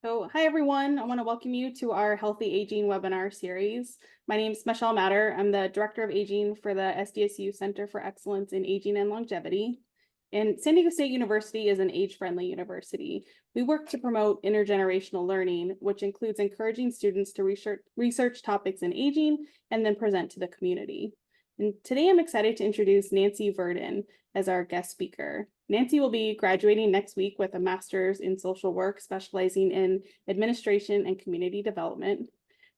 So, hi everyone. I want to welcome you to our Healthy Aging webinar series. My name is Michelle Matter. I'm the Director of Aging for the SDSU Center for Excellence in Aging and Longevity. And San Diego State University is an age-friendly university. We work to promote intergenerational learning, which includes encouraging students to research topics in aging and then present to the community. And today I'm excited to introduce Nancy Verdin as our guest speaker. Nancy will be graduating next week with a master's in social work, specializing in administration and community development.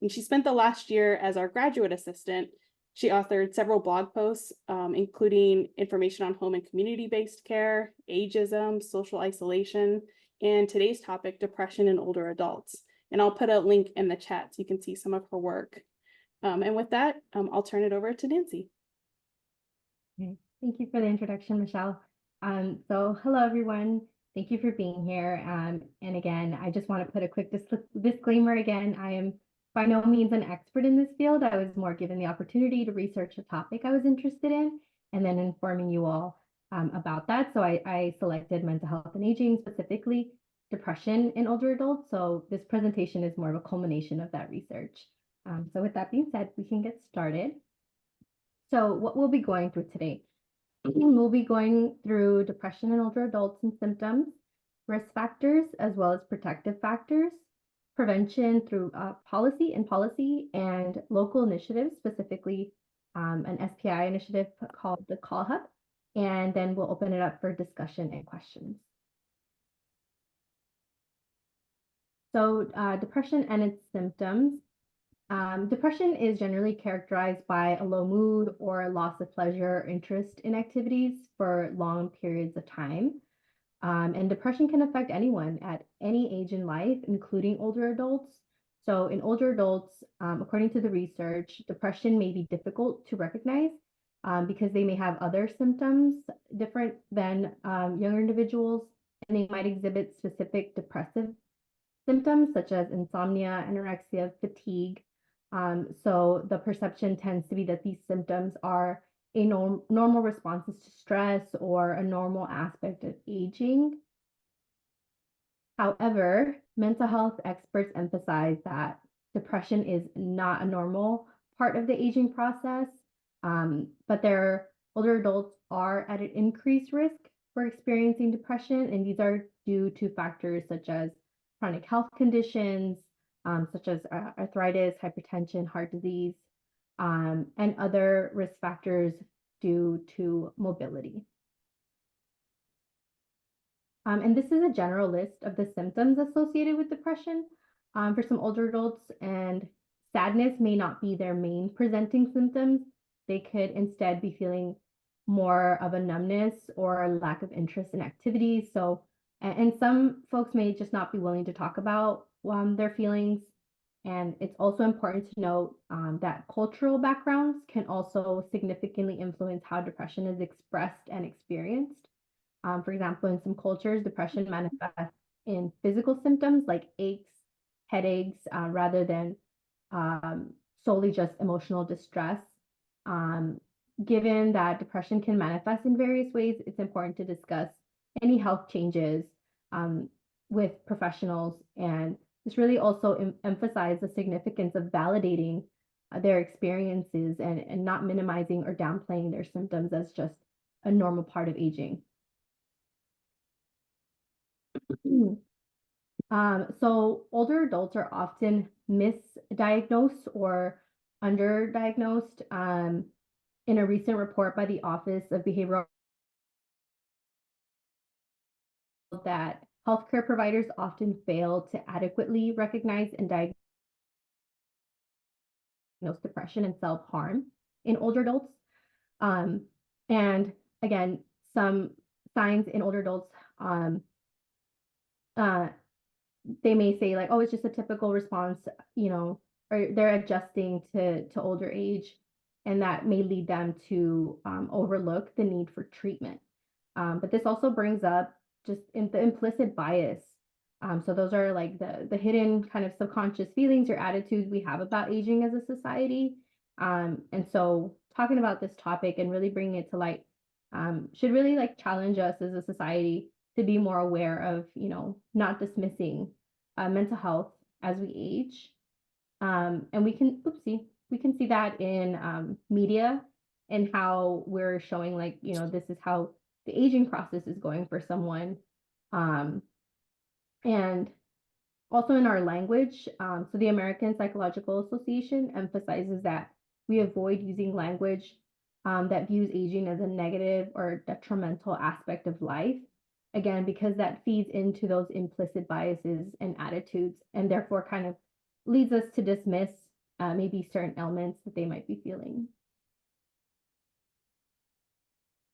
And she spent the last year as our graduate assistant. She authored several blog posts, including information on home and community-based care, ageism, social isolation, and today's topic, depression in older adults. And I'll put a link in the chat so you can see some of her work. And with that, I'll turn it over to Nancy. Okay. Thank you for the introduction, Michelle. So hello, everyone. Thank you for being here. And again, I just want to put a quick disclaimer again. I am by no means an expert in this field. I was more given the opportunity to research a topic I was interested in and then informing you all about that. So I selected mental health and aging, specifically depression in older adults. So this presentation is more of a culmination of that research. So with that being said, we can get started. So what we'll be going through today. We'll be going through depression in older adults and symptoms, risk factors, as well as protective factors, prevention through policy and local initiatives, specifically an SPI initiative called the Call Hub. And then we'll open it up for discussion and questions. So depression and its symptoms. Depression is generally characterized by a low mood or a loss of pleasure or interest in activities for long periods of time. And depression can affect anyone at any age in life, including older adults. So in older adults, according to the research, depression may be difficult to recognize because they may have other symptoms different than younger individuals, and they might exhibit specific depressive symptoms such as insomnia, anorexia, fatigue. So the perception tends to be that these symptoms are a normal responses to stress or a normal aspect of aging. However, mental health experts emphasize that depression is not a normal part of the aging process, but their older adults are at an increased risk for experiencing depression, and these are due to factors such as chronic health conditions, such as arthritis, hypertension, heart disease, and other risk factors due to mobility. And this is a general list of the symptoms associated with depression for some older adults, and sadness may not be their main presenting symptoms. They could instead be feeling more of a numbness or a lack of interest in activities. So, and some folks may just not be willing to talk about their feelings. And it's also important to note that cultural backgrounds can also significantly influence how depression is expressed and experienced. For example, in some cultures, depression manifests in physical symptoms like aches, headaches, rather than solely just emotional distress. Given that depression can manifest in various ways, it's important to discuss any health changes with professionals. And this really also emphasizes the significance of validating their experiences and not minimizing or downplaying their symptoms as just a normal part of aging. So older adults are often misdiagnosed or underdiagnosed. In a recent report by the Office of Behavioral Health, that healthcare providers often fail to adequately recognize and diagnose depression and self-harm in older adults. And again, some signs in older adults, they may say like, oh, it's just a typical response, or they're adjusting to older age, and that may lead them to overlook the need for treatment. But this also brings up just the implicit bias. So those are like the hidden kind of subconscious feelings or attitudes we have about aging as a society. And so talking about this topic and really bringing it to light should really like challenge us as a society to be more aware of, not dismissing mental health as we age. And we can see that in media and how we're showing, like, this is how the aging process is going for someone. Um, and also in our language, so the American Psychological Association emphasizes that we avoid using language that views aging as a negative or detrimental aspect of life. Again, because that feeds into those implicit biases and attitudes, and therefore kind of leads us to dismiss maybe certain ailments that they might be feeling.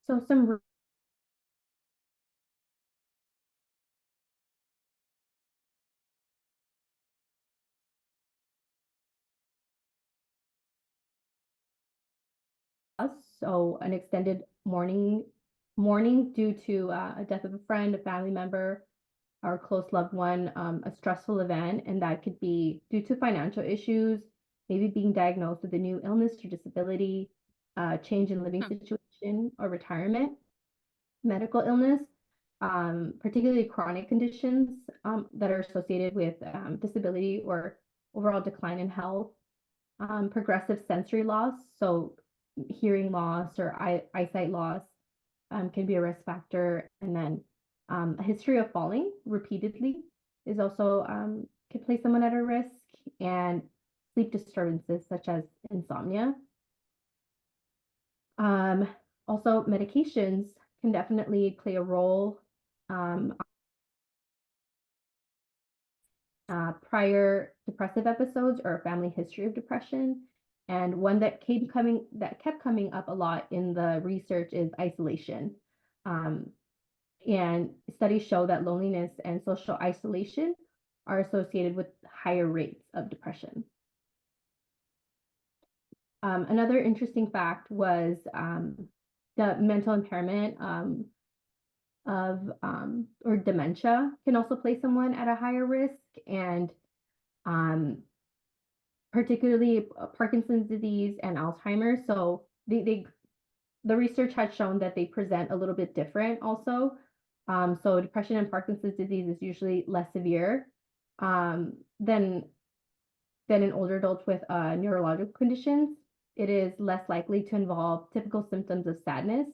So some so an extended mourning due to a death of a friend, a family member, or a close loved one, a stressful event, and that could be due to financial issues, maybe being diagnosed with a new illness or disability, change in living situation or retirement, medical illness, particularly chronic conditions that are associated with disability or overall decline in health, progressive sensory loss, so hearing loss or eyesight loss can be a risk factor, and then a history of falling repeatedly is also can place someone at a risk, and sleep disturbances such as insomnia. Also, medications can definitely play a role. Prior depressive episodes or a family history of depression. And one that kept coming up a lot in the research is isolation. And studies show that loneliness and social isolation are associated with higher rates of depression. Another interesting fact was the mental impairment or dementia can also place someone at a higher risk, and particularly Parkinson's disease and Alzheimer's. So the research had shown that they present a little bit different also. So depression and Parkinson's disease is usually less severe than in older adults with neurological conditions. It is less likely to involve typical symptoms of sadness.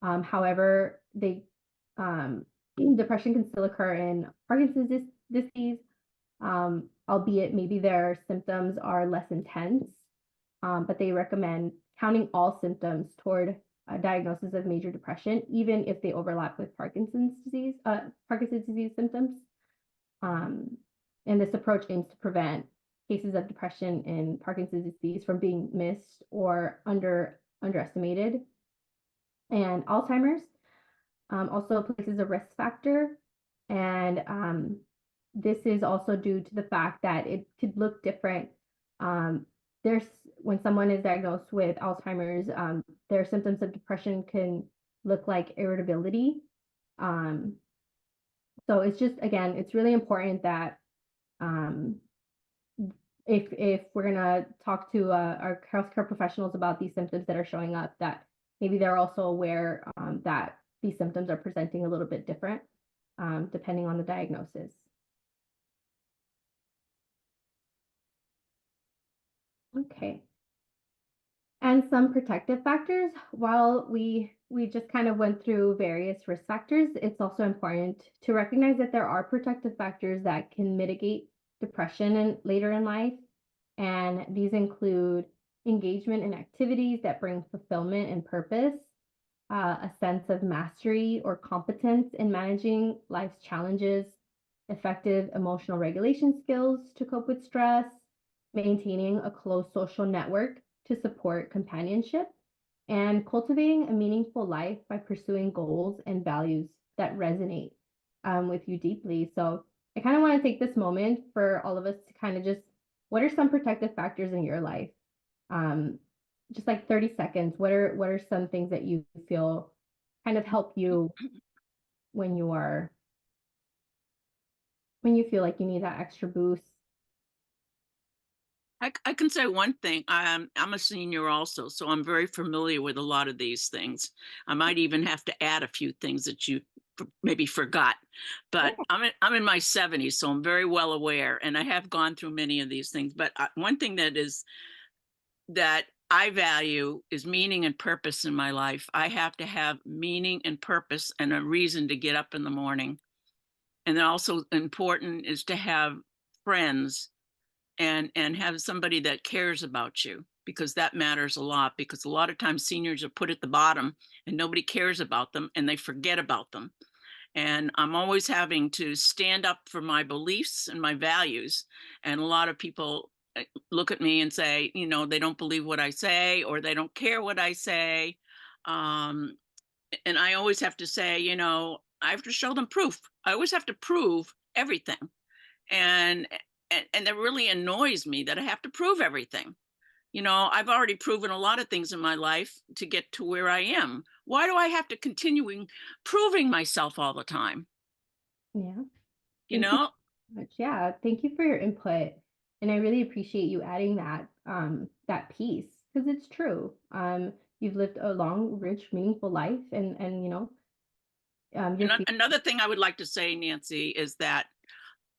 However, depression can still occur in Parkinson's disease, albeit maybe their symptoms are less intense, but they recommend counting all symptoms toward a diagnosis of major depression, even if they overlap with Parkinson's disease symptoms. And this approach aims to prevent cases of depression in Parkinson's disease from being missed or underestimated. And Alzheimer's also places a risk factor, and this is also due to the fact that it could look different. When someone is diagnosed with Alzheimer's, their symptoms of depression can look like irritability. So it's just, again, it's really important that if we're gonna talk to our healthcare professionals about these symptoms that are showing up, that maybe they're also aware that these symptoms are presenting a little bit different depending on the diagnosis. Okay. And some protective factors. While we just kind of went through various risk factors, it's also important to recognize that there are protective factors that can mitigate depression later in life. And these include engagement in activities that bring fulfillment and purpose, a sense of mastery or competence in managing life's challenges, effective emotional regulation skills to cope with stress, maintaining a close social network to support companionship, and cultivating a meaningful life by pursuing goals and values that resonate with you deeply. So I kind of want to take this moment for all of us to kind of just, what are some protective factors in your life? Just like 30 seconds, what are some things that you feel kind of help you when you feel like you need that extra boost? I can say one thing. I'm a senior also, so I'm very familiar with a lot of these things. I might even have to add a few things that you maybe forgot, but I'm in my 70s, so I'm very well aware, and I have gone through many of these things. But one thing that I value is meaning and purpose in my life. I have to have meaning and purpose and a reason to get up in the morning. And then also important is to have friends and have somebody that cares about you, because that matters a lot, because a lot of times seniors are put at the bottom and nobody cares about them and they forget about them. And I'm always having to stand up for my beliefs and my values. And a lot of people look at me and say, they don't believe what I say, or they don't care what I say. And I always have to say, I have to show them proof. I always have to prove everything. And that really annoys me that I have to prove everything. I've already proven a lot of things in my life to get to where I am. Why do I have to continue proving myself all the time? Yeah. You Thank you know? so much. Yeah, thank you for your input. And I really appreciate you adding that piece, because it's true. You've lived a long, rich, meaningful life, and your Another thing I would like to say, Nancy, is that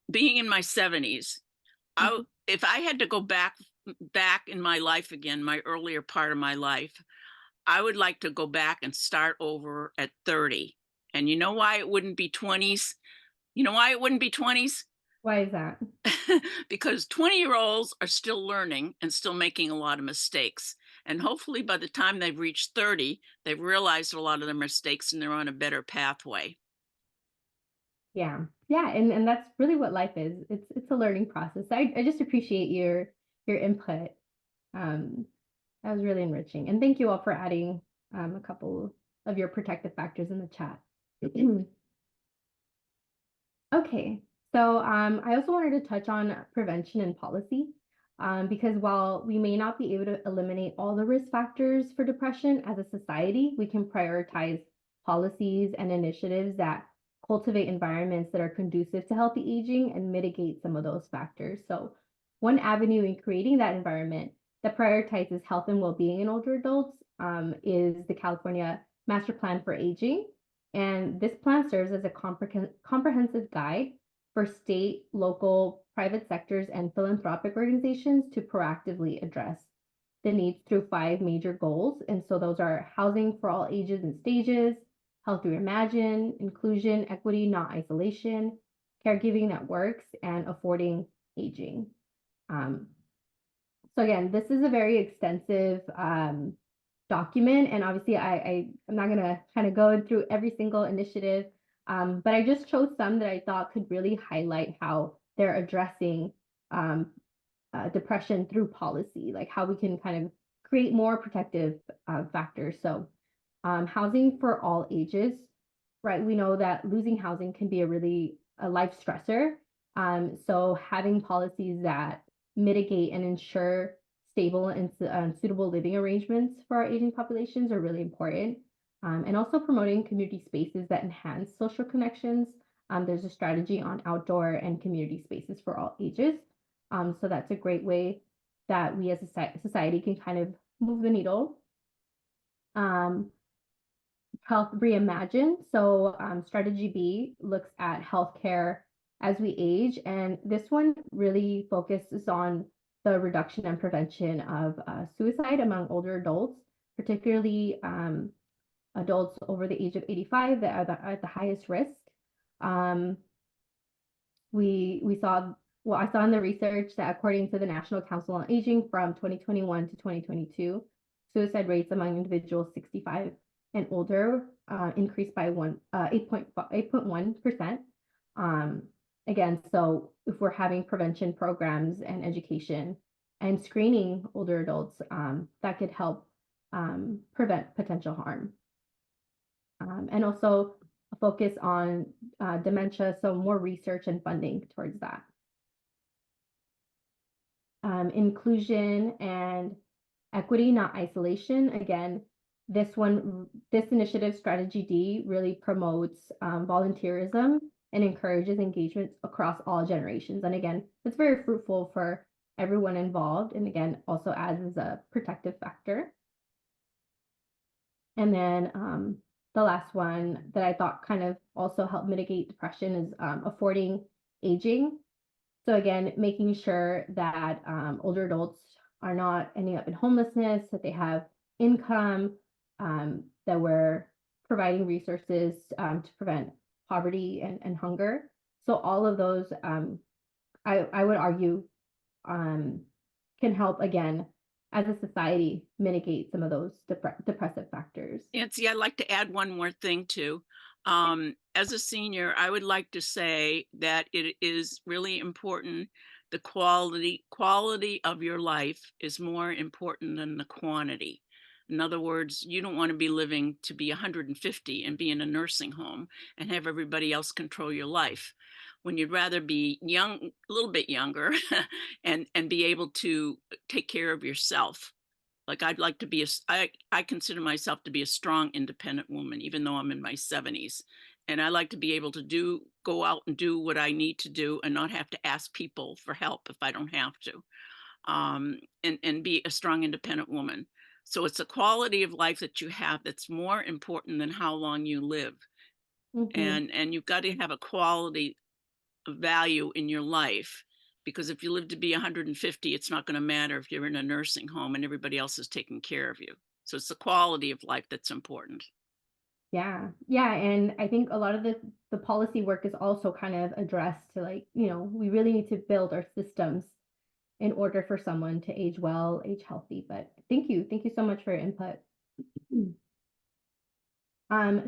being in my 70s, if I had to go back in my life again, my earlier part of my life, I would like to go back and start over at 30. And you know why it wouldn't be 20s? You know why it wouldn't be 20s? Why is that? Because 20-year-olds are still learning and still making a lot of mistakes. And hopefully by the time they've reached 30, they've realized a lot of their mistakes and they're on a better pathway. Yeah. Yeah, and that's really what life is. It's a learning process. I just appreciate your input. That was really enriching. And thank you all for adding a couple of your protective factors in the chat. Okay, so I also wanted to touch on prevention and policy, because while we may not be able to eliminate all the risk factors for depression as a society, we can prioritize policies and initiatives that cultivate environments that are conducive to healthy aging and mitigate some of those factors. So one avenue in creating that environment that prioritizes health and well-being in older adults is the California Master Plan for Aging. And this plan serves as a comprehensive guide for state, local, private sectors, and philanthropic organizations to proactively address the needs through 5 major goals. And so those are housing for all ages and stages, health reimagined, inclusion, equity, not isolation, caregiving that works, and affording aging. So again, this is a very extensive document, and obviously I'm not going to kind of go through every single initiative, but I just chose some that I thought could really highlight how they're addressing depression through policy, like how we can kind of create more protective factors. So housing for all ages, right? We know that losing housing can be a life stressor. So having policies that mitigate and ensure stable and suitable living arrangements for our aging populations are really important. And also promoting community spaces that enhance social connections. There's a strategy on outdoor and community spaces for all ages. So that's a great way that we as a society can kind of move the needle. Health reimagined. So strategy B looks at healthcare as we age, and this one really focuses on the reduction and prevention of suicide among older adults, particularly adults over the age of 85 that are at the highest risk. We saw, well, I saw in the research that according to the National Council on Aging from 2021 to 2022, suicide rates among individuals 65 and older increased by 8.1%. Again, so if we're having prevention programs and education and screening older adults, that could help prevent potential harm. And also a focus on dementia, so more research and funding towards that. Inclusion and equity, not isolation. Again, this initiative, strategy D, really promotes volunteerism and encourages engagement across all generations. And again, it's very fruitful for everyone involved. And again, also adds as a protective factor. And then the last one that I thought kind of also helped mitigate depression is affording aging. So again, making sure that older adults are not ending up in homelessness, that they have income, that we're providing resources to prevent poverty and hunger. So all of those, I would argue, can help again as a society mitigate some of those depressive factors. Nancy, I'd like to add one more thing too. As a senior, I would like to say that it is really important. The quality of your life is more important than the quantity. In other words, you don't want to be living to be 150 and be in a nursing home and have everybody else control your life. When you'd rather be young, a little bit younger, and be able to take care of yourself. Like I'd like to be I consider myself to be a strong, independent woman, even though I'm in my 70s. And I like to be able to go out and do what I need to do and not have to ask people for help if I don't have to. And be a strong, independent woman. So it's a quality of life that you have that's more important than how long you live. Mhm. And you've got to have a quality value in your life, because if you live to be 150, it's not going to matter if you're in a nursing home and everybody else is taking care of you. So it's the quality of life that's important. Yeah. Yeah. And I think a lot of the policy work is also kind of addressed to, like, we really need to build our systems in order for someone to age well, age healthy. But thank you. Thank you so much for your input.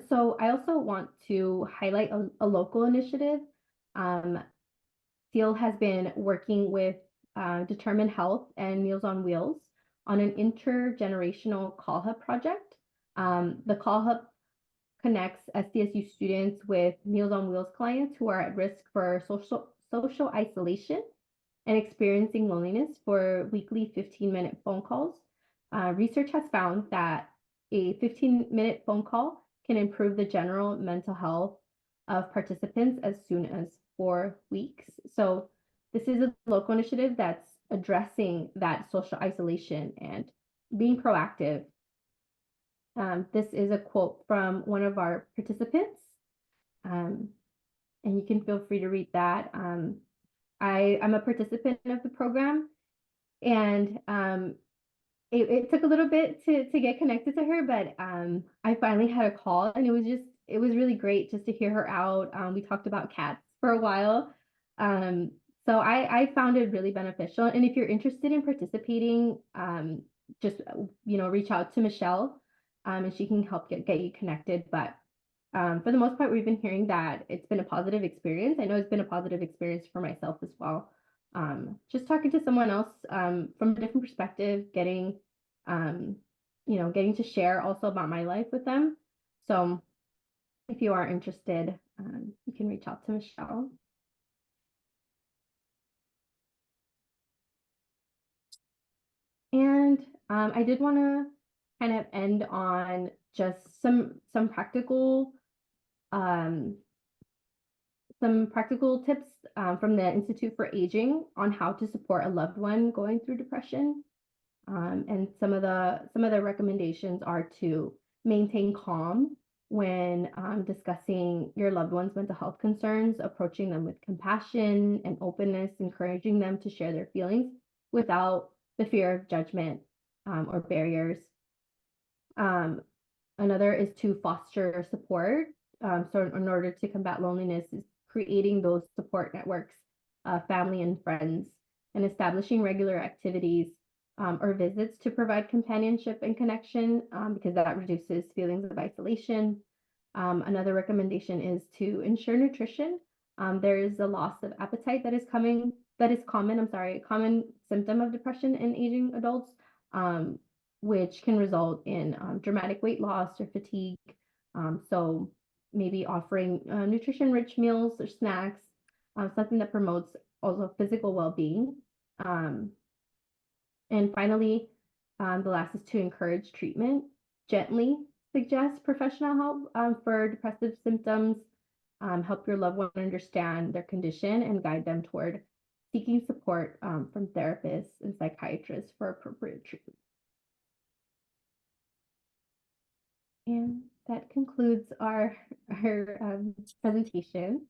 So I also want to highlight a local initiative. CEAL has been working with Determined Health and Meals on Wheels on an intergenerational call hub project. The call hub connects SDSU students with Meals on Wheels clients who are at risk for social isolation and experiencing loneliness for weekly 15-minute phone calls. Research has found that a 15-minute phone call can improve the general mental health of participants as soon as 4 weeks. So this is a local initiative that's addressing that social isolation and being proactive. This is a quote from one of our participants, and you can feel free to read that. I'm a participant of the program, and it took a little bit to get connected to her, but I finally had a call, and it was really great just to hear her out. We talked about cats for a while. So I found it really beneficial. And if you're interested in participating, just reach out to Michelle, and she can help get you connected. But for the most part, we've been hearing that it's been a positive experience. I know it's been a positive experience for myself as well. Just talking to someone else from a different perspective, getting to share also about my life with them. So if you are interested, you can reach out to Michelle. And I did want to kind of end on just some practical tips from the Institute for Aging on how to support a loved one going through depression. And some of the recommendations are to maintain calm when discussing your loved one's mental health concerns, approaching them with compassion and openness, encouraging them to share their feelings without the fear of judgment or barriers. Another is to foster support. So in order to combat loneliness, is creating those support networks, family and friends, and establishing regular activities or visits to provide companionship and connection, because that reduces feelings of isolation. Another recommendation is to ensure nutrition. There is a loss of appetite that is common, a common symptom of depression in aging adults, which can result in dramatic weight loss or fatigue. So maybe offering nutrition-rich meals or snacks, something that promotes also physical well-being. And finally, the last is to encourage treatment. Gently suggest professional help for depressive symptoms. Help your loved one understand their condition and guide them toward seeking support from therapists and psychiatrists for appropriate treatment. And that concludes our presentation.